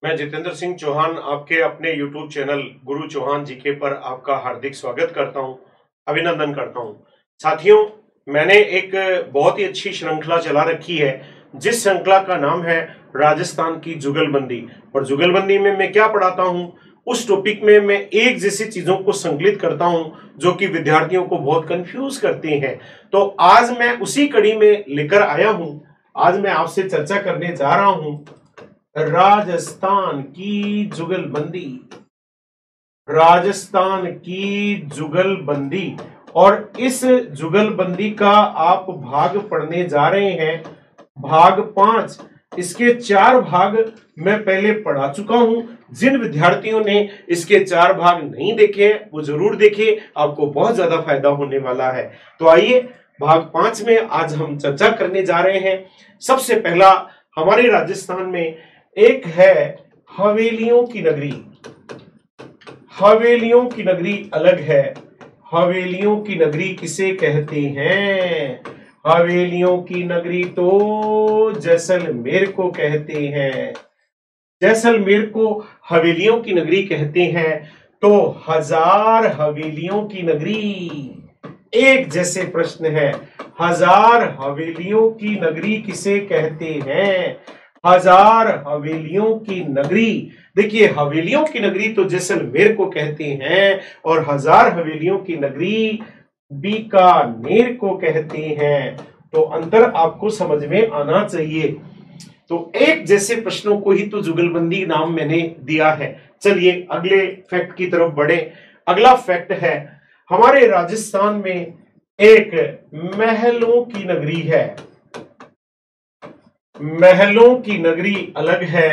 मैं जितेंद्र सिंह चौहान आपके अपने YouTube चैनल गुरु चौहान जीके पर आपका हार्दिक स्वागत करता हूं, अभिनंदन करता हूं। साथियों, मैंने एक बहुत ही अच्छी श्रृंखला चला रखी है जिस श्रृंखला का नाम है राजस्थान की जुगलबंदी। और जुगलबंदी में मैं क्या पढ़ाता हूं, उस टॉपिक में मैं एक जैसी चीजों को संकलित करता हूं जो कि विद्यार्थियों को बहुत कंफ्यूज करती हैं। तो आज मैं उसी कड़ी में लेकर आया हूं। आज मैं आपसे चर्चा करने जा रहा हूं राजस्थान की जुगलबंदी। राजस्थान की जुगलबंदी, और इस जुगलबंदी का आप भाग पढ़ने जा रहे हैं, भाग 5। इसके 4 भाग मैं पहले पढ़ा चुका हूं। जिन विद्यार्थियों ने इसके 4 भाग नहीं देखे वो जरूर देखें, आपको बहुत ज्यादा फायदा होने वाला है। तो आइए भाग 5 में आज हम चर्चा करने जा रहे हैं। सबसे पहला हमारे राजस्थान में एक है हवेलियों की नगरी। हवेलियों की नगरी अलग है। हवेलियों की नगरी किसे कहते हैं? हवेलियों की नगरी तो जैसलमेर को कहते हैं। जैसलमेर को हवेलियों की नगरी कहते हैं। तो हजार हवेलियों की नगरी, एक जैसे प्रश्न है, हजार हवेलियों की नगरी किसे कहते हैं? हजार हवेलियों की नगरी, देखिए हवेलियों की नगरी तो जैसलमेर को कहते हैं और हजार हवेलियों की नगरी बीकानेर को कहते हैं। तो अंतर आपको समझ में आना चाहिए। तो एक जैसे प्रश्नों को ही तो जुगलबंदी नाम मैंने दिया है। चलिए अगले फैक्ट की तरफ बढ़े। अगला फैक्ट है हमारे राजस्थान में एक महलों की नगरी है। महलों की नगरी अलग है।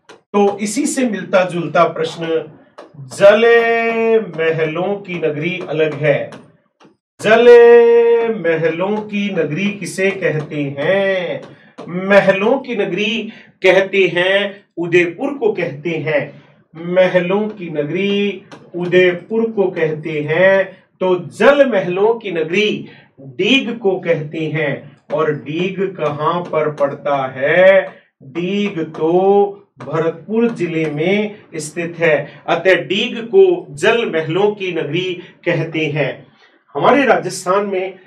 तो इसी से मिलता जुलता प्रश्न, जले महलों की नगरी अलग है। जले महलों की नगरी किसे कहते हैं? महलों की नगरी कहते हैं उदयपुर को कहते हैं। महलों की नगरी उदयपुर को कहते हैं। तो जल महलों की नगरी डीग को कहते हैं। और डीग कहां पर पड़ता है? डीग तो भरतपुर जिले में स्थित है। अतः डीग को जल महलों की नगरी कहते हैं। हमारे राजस्थान में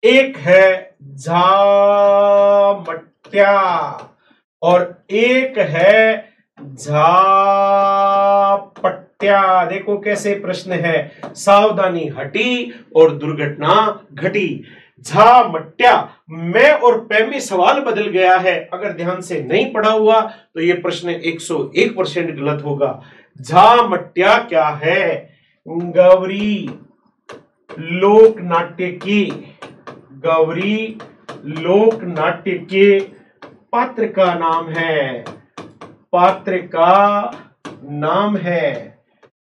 एक है झामट्या और एक है झापट्या। देखो कैसे प्रश्न है, सावधानी हटी और दुर्घटना घटी। झामट्या मैं और पे में सवाल बदल गया है। अगर ध्यान से नहीं पढ़ा हुआ तो यह प्रश्न 101% गलत होगा। झामट्या क्या है? गौरी लोक नाट्य की, गौरी लोक नाट्य के पात्र का नाम है। पात्र का नाम है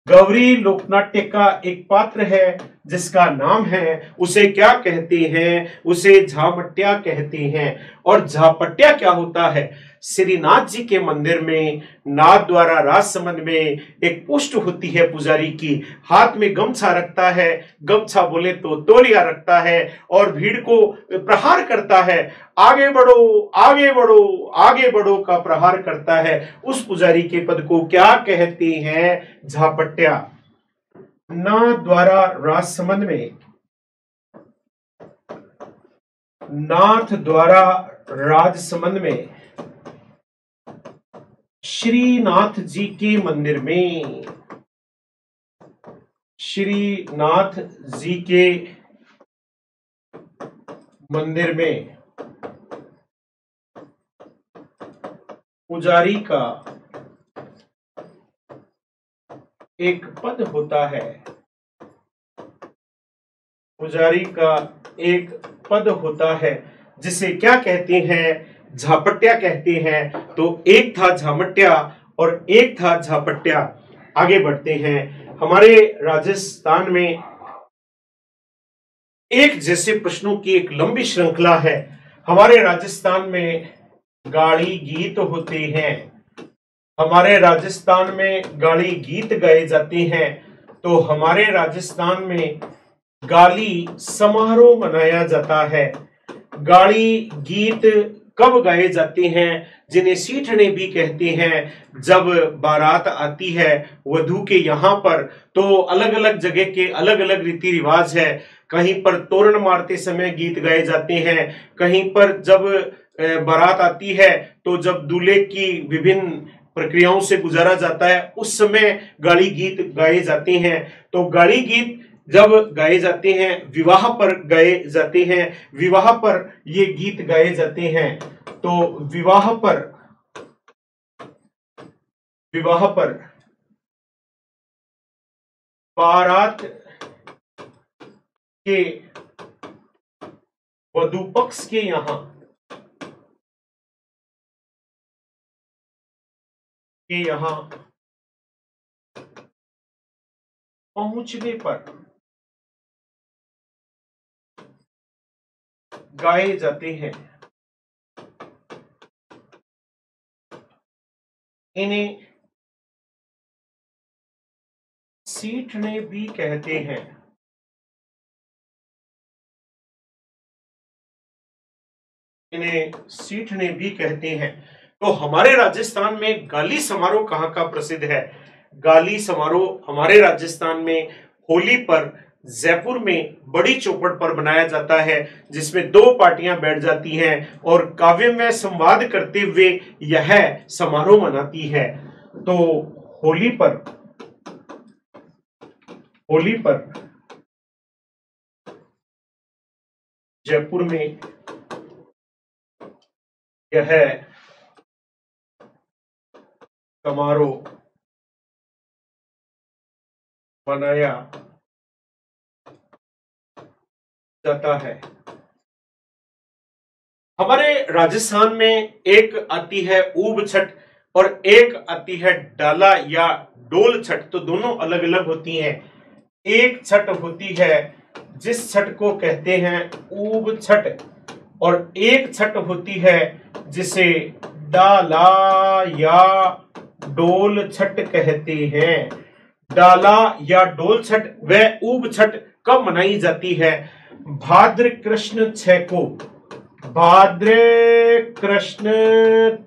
गौरी लोकनाट्य का एक पात्र है जिसका नाम है, उसे क्या कहते हैं? उसे झामट्या कहते हैं। और झापट्या क्या होता है? श्रीनाथ जी के मंदिर में नाथ द्वारा राजसमंद में एक पोस्ट होती है पुजारी की, हाथ में गमछा रखता है, गमछा बोले तो तौलिया रखता है और भीड़ को प्रहार करता है। आगे बढ़ो आगे बढ़ो आगे बढ़ो का प्रहार करता है। उस पुजारी के पद को क्या कहते हैं? झापट्या। नाथ द्वारा राजसमंद में, नाथ द्वारा राजसमंद में श्रीनाथ जी के मंदिर में, श्रीनाथ जी के मंदिर में पुजारी का एक पद होता है। पुजारी का एक पद होता है जिसे क्या कहते हैं? झापट्या कहते हैं। तो एक था झामट्या और एक था झापट्या। आगे बढ़ते हैं। हमारे राजस्थान में एक जैसे प्रश्नों की एक लंबी श्रृंखला है। हमारे राजस्थान में गाड़ी गीत होते हैं। हमारे राजस्थान में गाड़ी गीत गाए जाते हैं। तो हमारे राजस्थान में गाली समारोह मनाया जाता है। गाड़ी गीत कब गाए जाते हैं, जिन्हें सीठने भी कहते हैं। जब बारात आती है वधू के यहाँ पर, तो अलग अलग जगह के अलग अलग रीति रिवाज है। कहीं पर तोरण मारते समय गीत गाए जाते हैं, कहीं पर जब बारात आती है तो जब दूल्हे की विभिन्न प्रक्रियाओं से गुजारा जाता है उस समय गाड़ी गीत गाए जाते हैं। तो गाड़ी गीत जब गाए जाते हैं विवाह पर गाए जाते हैं, विवाह पर ये गीत गाए जाते हैं। तो विवाह पर बारात के वधू पक्ष के यहां पहुंचने पर गाए जाते हैं। इन्हें सीठने भी कहते हैं। इन्हें सीठने भी कहते हैं। तो हमारे राजस्थान में गाली समारोह कहाँ का प्रसिद्ध है? गाली समारोह हमारे राजस्थान में होली पर जयपुर में बड़ी चौपड़ पर बनाया जाता है, जिसमें दो पार्टियां बैठ जाती हैं और काव्य में संवाद करते हुए यह समारोह मनाती है। तो होली पर जयपुर में यह समारोह मनाया जाता है। हमारे राजस्थान में एक आती है ऊब छठ और एक आती है डाला या डोल छठ। तो दोनों अलग अलग होती हैं। एक छठ होती है जिस छठ को कहते हैं ऊब छठ, और एक छठ होती है जिसे डाला या डोल छठ कहते हैं। डाला या डोल छठ व ऊब छठ कब मनाई जाती है? भाद्र कृष्ण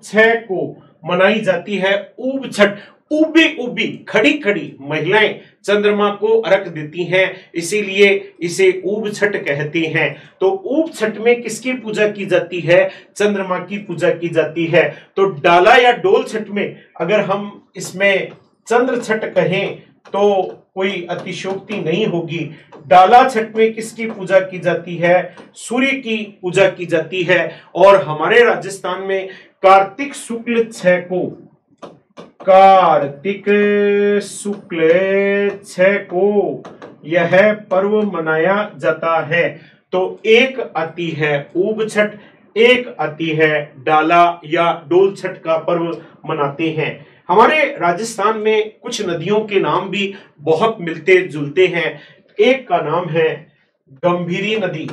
6 को मनाई जाती है ऊब छठ। उबी खड़ी खड़ी महिलाएं चंद्रमा को अर्घ देती हैं, इसीलिए इसे ऊब छठ कहते हैं। तो ऊब छठ में किसकी पूजा की जाती है? चंद्रमा की पूजा की जाती है। तो डाला या डोल छठ में अगर हम इसमें चंद्र छठ कहें तो कोई अतिशयोक्ति नहीं होगी। डाला छठ में किसकी पूजा की जाती है? सूर्य की पूजा की जाती है। और हमारे राजस्थान में कार्तिक शुक्ल 6 को यह पर्व मनाया जाता है। तो एक आती है ऊब छठ, एक आती है डाला या डोल छठ का पर्व मनाते हैं। हमारे राजस्थान में कुछ नदियों के नाम भी बहुत मिलते जुलते हैं। एक का नाम है गंभीरी नदी,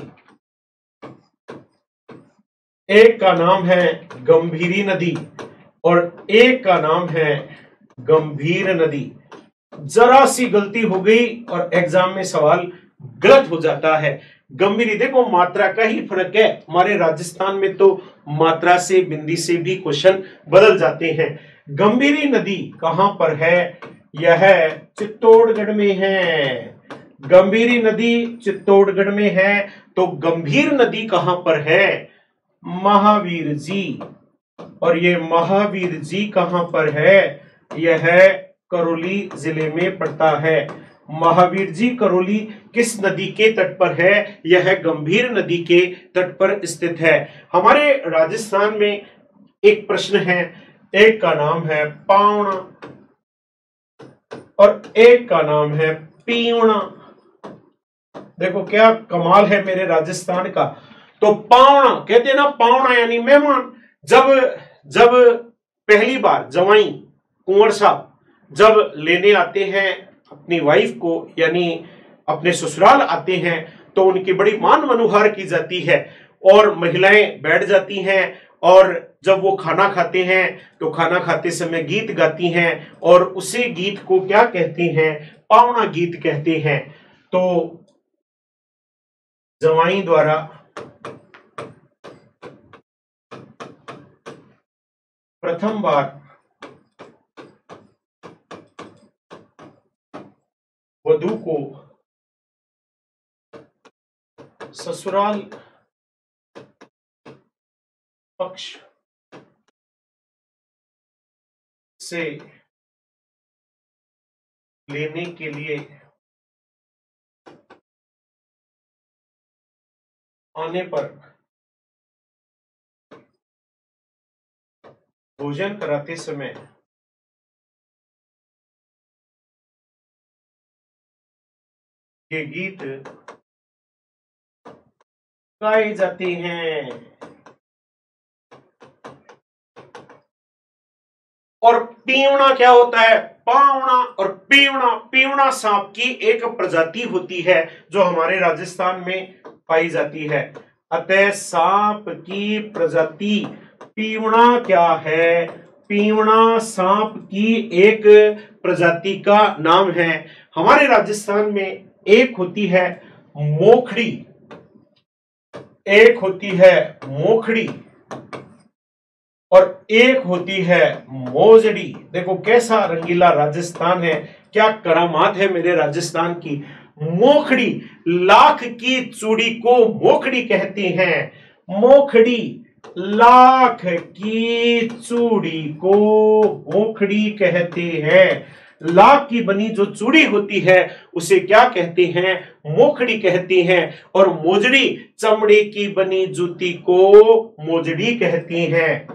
एक का नाम है गंभीरी नदी और एक का नाम है गंभीर नदी। जरा सी गलती हो गई और एग्जाम में सवाल गलत हो जाता है। गंभीरी, देखो मात्रा का ही फर्क है। हमारे राजस्थान में तो मात्रा से बिंदी से भी क्वेश्चन बदल जाते हैं। गंभीरी नदी कहां पर है? यह चित्तौड़गढ़ में है। गंभीरी नदी चित्तौड़गढ़ में है। तो गंभीर नदी कहां पर है? महावीर जी। और ये महावीर जी कहां पर है? यह करौली जिले में पड़ता है। महावीर जी करौली किस नदी के तट पर है? यह गंभीर नदी के तट पर स्थित है। हमारे राजस्थान में एक प्रश्न है, एक का नाम है पावना और एक का नाम है पीवना। देखो क्या कमाल है मेरे राजस्थान का। तो पावना कहते हैं ना, पावना यानी मेहमान। जब पहली बार जवाई कुंवर साहब जब लेने आते हैं अपनी वाइफ को, यानी अपने ससुराल आते हैं, तो उनकी बड़ी मान मनुहार की जाती है और महिलाएं बैठ जाती हैं। और जब वो खाना खाते हैं तो खाना खाते समय गीत गाती हैं और उसी गीत को क्या कहते हैं? पावना गीत कहते हैं। तो जवाई द्वारा प्रथम बार वधू को ससुराल पक्ष से लेने के लिए आने पर भोजन कराते समय ये गीत गाए जाते हैं। और पीवना क्या होता है? पावना और पीवना। पीवना सांप की एक प्रजाति होती है जो हमारे राजस्थान में पाई जाती है। अतः सांप की प्रजाति पीवना क्या है? पीवना सांप की एक प्रजाति का नाम है। हमारे राजस्थान में एक होती है मोखड़ी, एक होती है मोखड़ी और एक होती है मोजड़ी। देखो कैसा रंगीला राजस्थान है, क्या करामात है मेरे राजस्थान की। मोखड़ी, लाख की चूड़ी को मोखड़ी कहते हैं। मोखड़ी, लाख की चूड़ी को मोखड़ी कहते हैं। लाख की बनी जो चूड़ी होती है उसे क्या कहते हैं? मोखड़ी कहते हैं। और मोजड़ी, चमड़े की बनी जूती को मोजड़ी कहती हैं।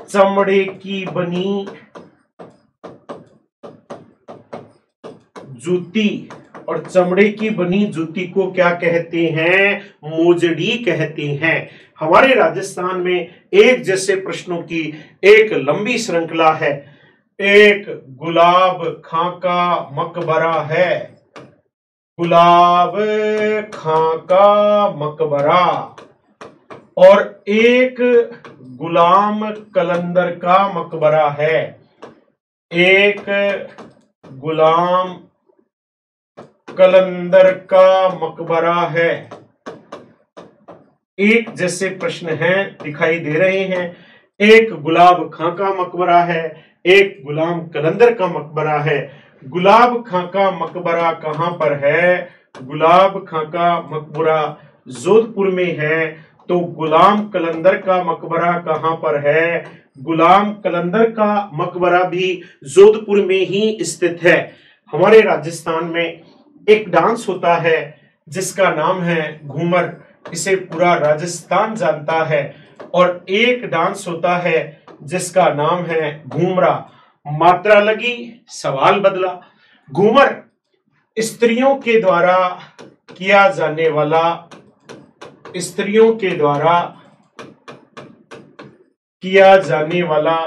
चमड़े की बनी जूती और चमड़े की बनी जूती को क्या कहते हैं? मोजड़ी कहते हैं। हमारे राजस्थान में एक जैसे प्रश्नों की एक लंबी श्रृंखला है। एक गुलाब खां का मकबरा है, गुलाब खां का मकबरा। और एक गुलाम कलंदर का मकबरा है, एक गुलाम कलंदर का मकबरा है। एक जैसे प्रश्न हैं, दिखाई दे रहे हैं। एक गुलाब खां का मकबरा है, एक गुलाम कलंदर का मकबरा है। गुलाब खां का मकबरा कहां पर है? गुलाब खां का मकबरा जोधपुर में है। तो गुलाम कलंदर का मकबरा कहां पर है? गुलाम कलंदर का मकबरा भी जोधपुर में ही स्थित है। हमारे राजस्थान में एक डांस होता है जिसका नाम है घूमर। इसे पूरा राजस्थान जानता है। और एक डांस होता है जिसका नाम है घूमरा। मात्रा लगी, सवाल बदला। घूमर स्त्रियों के द्वारा किया जाने वाला, स्त्रियों के द्वारा किया जाने वाला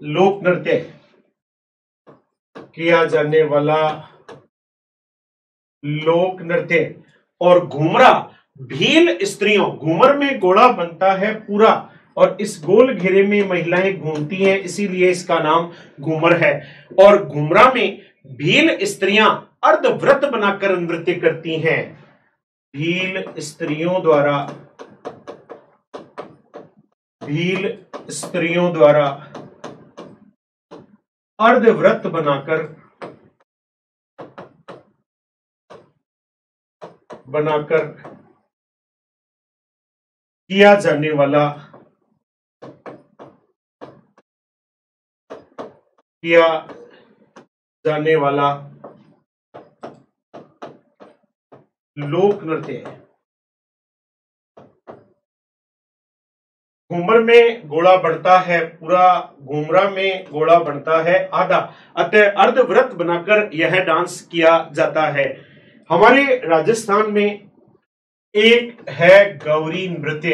लोक नृत्य, किया जाने वाला लोक नृत्य। और घूमरा भील स्त्रियों, घूमर में गोला बनता है पूरा और इस गोल घेरे में महिलाएं घूमती हैं, इसीलिए इसका नाम घूमर है। और घूमरा में भील स्त्रियां अर्धव्रत बनाकर नृत्य करती हैं। भील स्त्रियों द्वारा अर्धव्रत बनाकर किया जाने वाला लोक नृत्य है। घूमर में गोला बढ़ता है पूरा, घूमरा में गोला बढ़ता है आधा। अतः अर्धव्रत बनाकर यह डांस किया जाता है। हमारे राजस्थान में एक है गौरी नृत्य,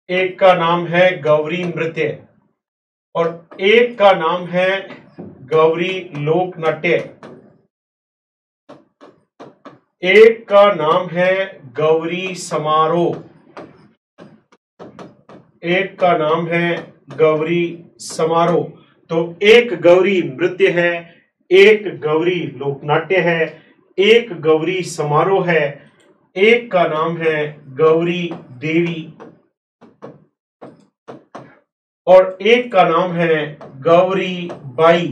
एक का नाम है गौरी नृत्य और एक का नाम है गौरी लोक नाट्य। एक का नाम है गौरी समारोह, एक का नाम है गौरी समारोह। तो एक गौरी नृत्य है, एक गौरी लोकनाट्य है, एक गौरी समारोह है एक का नाम है गौरी देवी और एक का नाम है गौरी बाई।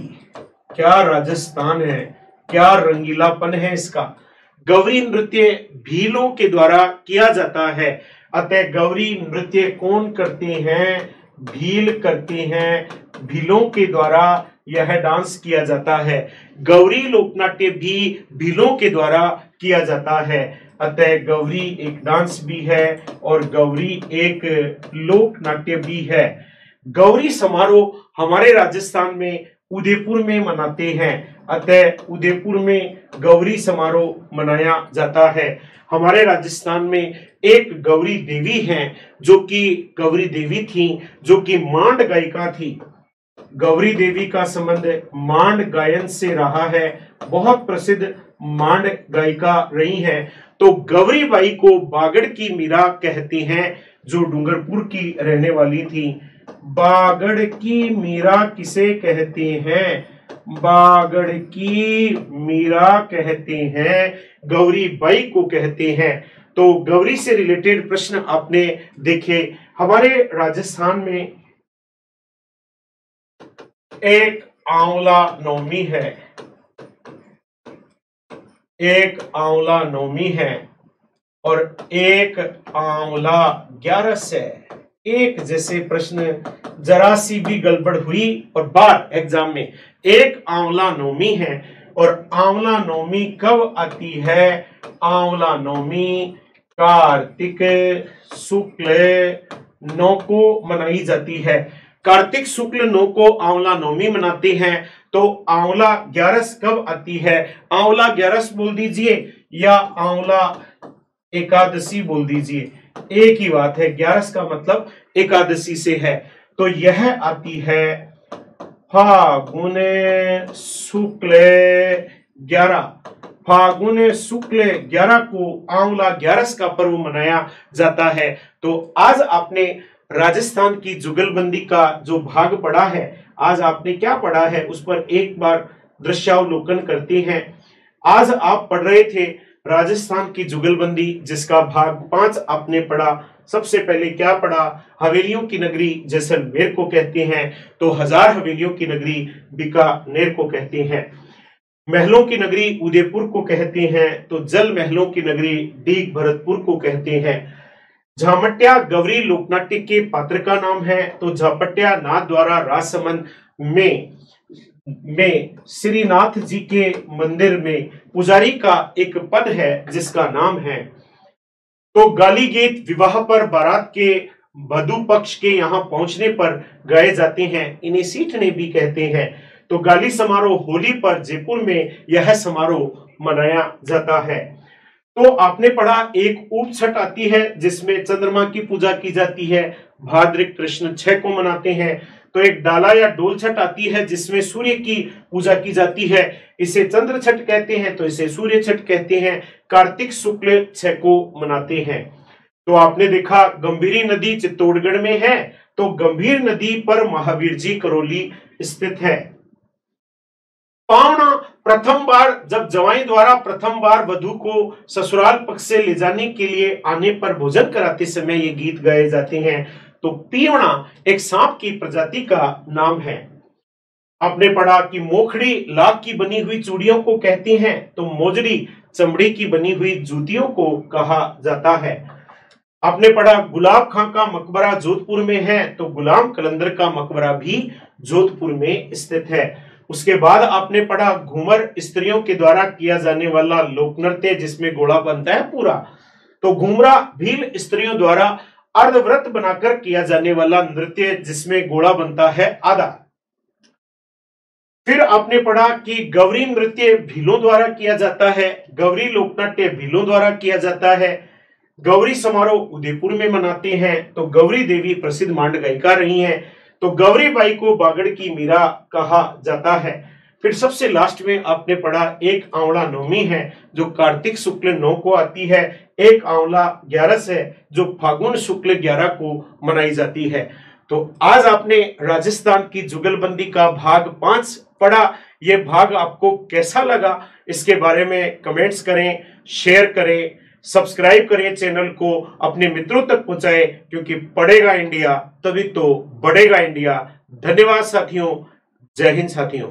क्या राजस्थान है, क्या रंगीलापन है इसका। गौरी नृत्य भीलों के द्वारा किया जाता है, अतः गौरी नृत्य कौन करते हैं, भील करते हैं, भीलों के द्वारा यह डांस किया जाता है। गौरी लोकनाट्य भी भीलों के द्वारा किया जाता है, अतः गौरी एक डांस भी है और गौरी एक लोक नाट्य भी है। गौरी समारोह हमारे राजस्थान में उदयपुर में मनाते हैं, अतः उदयपुर में गौरी समारोह मनाया जाता है। हमारे राजस्थान में एक गौरी देवी हैं जो कि गौरी देवी थी, जो कि मांड गायिका थी। गौरी देवी का संबंध मांड गायन से रहा है, बहुत प्रसिद्ध मांड गायिका रही हैं। तो गौरी बाई को बागड़ की मीरा कहते हैं, जो डूंगरपुर की रहने वाली थी। बागड़ की मीरा किसे कहते हैं, बागड़ की मीरा कहते हैं, गौरी बाई को कहते हैं। तो गौरी से रिलेटेड प्रश्न आपने देखे। हमारे राजस्थान में एक आंवला नवमी है, एक आंवला नवमी है और एक आंवला 11 है। एक जैसे प्रश्न जरा सी भी गड़बड़ हुई और बार एग्जाम में एक आंवला नवमी है। और आंवला नवमी कब आती है, आंवला नवमी कार्तिक शुक्ल 9 को मनाई जाती है। कार्तिक शुक्ल 9 को आंवला नवमी मनाते हैं। तो आंवला 11 कब आती है, आंवला 11 बोल दीजिए या आंवला एकादशी बोल दीजिए, एक ही बात है। 11 का मतलब एकादशी से है। तो यह आती है फागुन शुक्ल 11। फागुन शुक्ल 11 को आंवला 11 का पर्व मनाया जाता है। तो आज आपने राजस्थान की जुगलबंदी का जो भाग पढ़ा है, आज आपने क्या पढ़ा है उस पर एक बार दृश्यावलोकन करते हैं। आज आप पढ़ रहे थे राजस्थान की जुगलबंदी, जिसका भाग 5 आपने पढ़ा। सबसे पहले क्या पढ़ा, हवेलियों की नगरी जैसलमेर को कहते हैं, तो 1000 हवेलियों की नगरी बीकानेर को कहते हैं। महलों की नगरी उदयपुर को कहते हैं, तो जल महलों की नगरी डीग भरतपुर को कहते हैं। झामट्या गौरी लोकनाट्य के पात्र का नाम है, तो झापट्या नाथ द्वारा राजसमंद में श्रीनाथ जी के मंदिर में पुजारी का एक पद है जिसका नाम है। तो गाली गीत विवाह पर बारात के वधू पक्ष के यहाँ पहुंचने पर गाए जाते हैं, इन्हें सीठने भी कहते हैं। तो गाली समारोह होली पर जयपुर में यह समारोह मनाया जाता है। तो आपने पढ़ा एक ऊप छठ आती है जिसमें चंद्रमा की पूजा की जाती है, भाद्र कृष्ण 6 को मनाते हैं। तो एक डाला या डोल छठ आती है जिसमें सूर्य की पूजा की जाती है, इसे चंद्र छठ कहते हैं, तो इसे सूर्य छठ कहते हैं। कार्तिक शुक्ल 6 को मनाते हैं। तो आपने देखा गंभीरी नदी चित्तौड़गढ़ में है, तो गंभीर नदी पर महावीर जी करौली स्थित है। पावना प्रथम बार जब जवाई द्वारा प्रथम बार वधू को ससुराल पक्ष से ले जाने के लिए आने पर भोजन कराते समय ये गीत गाए जाते हैं। तो पीवना एक सांप की प्रजाति का नाम है। आपने पढ़ा कि मोखड़ी लाख की बनी हुई चूड़ियों को कहते हैं, तो मोजड़ी चमड़ी की बनी हुई जूतियों को कहा जाता है। आपने पढ़ा गुलाब खां का मकबरा जोधपुर में है, तो गुलाम कलंदर का मकबरा भी जोधपुर में स्थित है। उसके बाद आपने पढ़ा घूमर स्त्रियों के द्वारा किया जाने वाला लोक नृत्य जिसमें घोड़ा बनता है पूरा। तो घूमरा भील स्त्रियों द्वारा अर्धव्रत बनाकर किया जाने वाला नृत्य जिसमें घोड़ा बनता है आधा। फिर आपने पढ़ा कि गौरी नृत्य भीलों द्वारा किया जाता है, गौरी लोकनाट्य भीलों द्वारा किया जाता है। गौरी समारोह उदयपुर में मनाते हैं, तो गौरी देवी प्रसिद्ध मांड गायिका रही हैं, तो गौरी बाई को बागड़ की मीरा कहा जाता है। फिर सबसे लास्ट में आपने पढ़ा एक आंवला नवमी है जो कार्तिक शुक्ल 9 को आती है, एक आंवला 11 है जो फागुन शुक्ल 11 को मनाई जाती है। तो आज आपने राजस्थान की जुगलबंदी का भाग 5 पढ़ा। यह भाग आपको कैसा लगा इसके बारे में कमेंट्स करें, शेयर करें, सब्सक्राइब करें चैनल को, अपने मित्रों तक पहुंचाएं, क्योंकि पढ़ेगा इंडिया तभी तो बढ़ेगा इंडिया। धन्यवाद साथियों, जय हिंद साथियों।